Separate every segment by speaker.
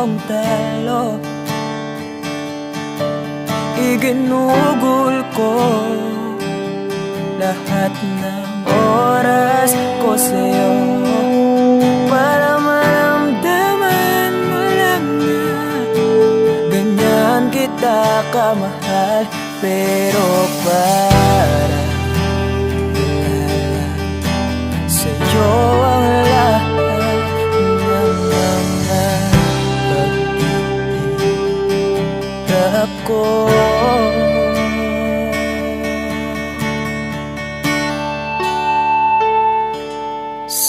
Speaker 1: iyong telo. Iginugol ko lahat ng oras ko sa'yo para maramdaman mo lang na ganyan kita kamahal. Pero para sa'yo ang lahat ng mga pag-iirap ko.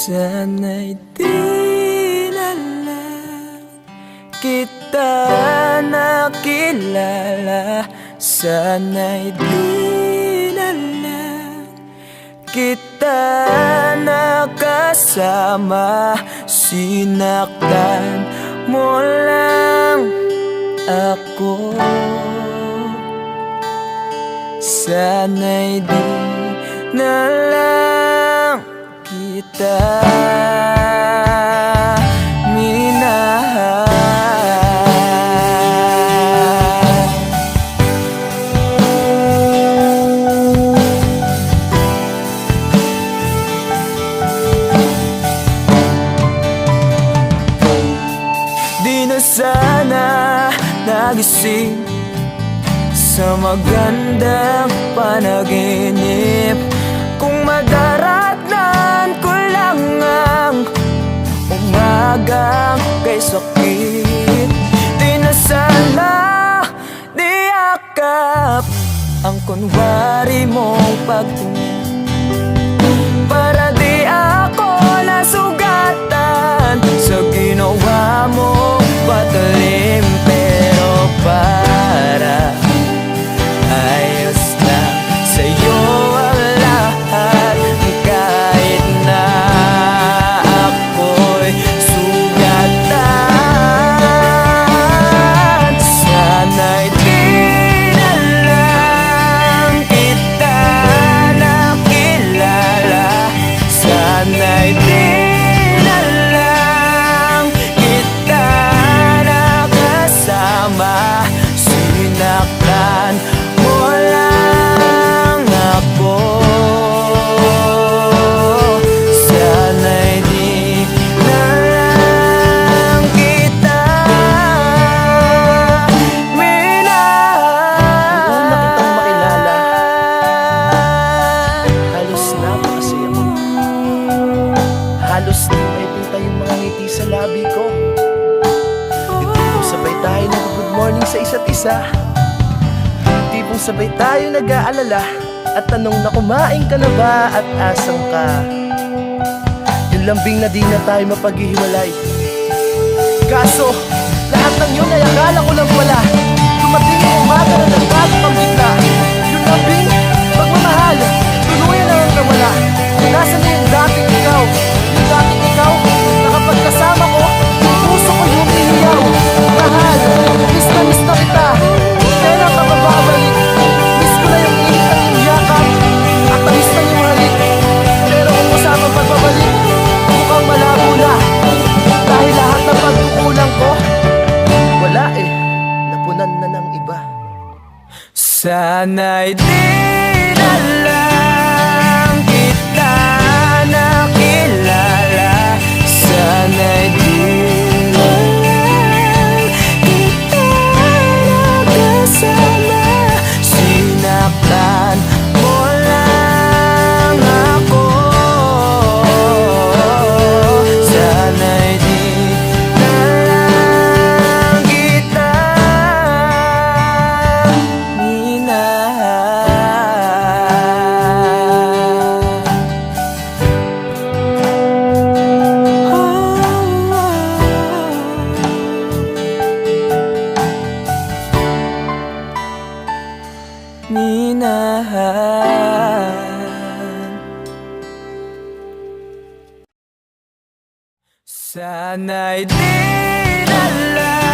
Speaker 1: Sana'y di na lang kita nakilala. Sana'y di na lang kita nakasama. Sinaktan mo lang ako. Sana'y di na lang kita minahal. Di na sana nagising sa magandang panaginip kung madaratnan ko lang ang umagang kay sakit. Di na sana niyakap ang kunwari mong pagtingin para di ako nasugatan sa ginawa mong patalim. Pero para ayos lang sa'yo ang lahat, kahit na ako'y sugatan. Sana'y di na lang kita nakilala. Sana'y di na lang kita nakasama. Sinaktan mo lang ako. Sana'y di na lang kita minahal.
Speaker 2: Noong nakitang makilala, halos napakasaya ko. Halos di maipinta yung mga ngiti sa labi ko. Yung tipong sabay tayo nag-good morning sa isa't isa. Yung tipong sabay tayo nag-aalala at tanong na kumain ka na ba at asang ka. Yung lambing na di na tayo mapaghihiwalay. Kaso, lahat ng yun ay akala ko lang pala. Dumating yung umaga na nagbago ang bigla. Yung lambing, pagmamahal, tuluyan na ang nawala. Nasaan na yung dating ikaw? Yung dating ikaw, na kapag kasama ko, yung puso ko yung iniyaw. Mahal, miss na kita. Kailan ka bababalik? Miss ko na yung init at yung yakap. At tamis na yung halik. Pero kung usapang pagbabalik, mukhang malabo na. Dahil lahat ng pagkukulang ko, wala eh, napunan na ng iba.
Speaker 1: Sana'y di na lang kita nakilala. Sana'y di na lang kita nakasama. Sinaktan mo lang ako. Sana'y di na lang kita minahal. Sana'y di na lang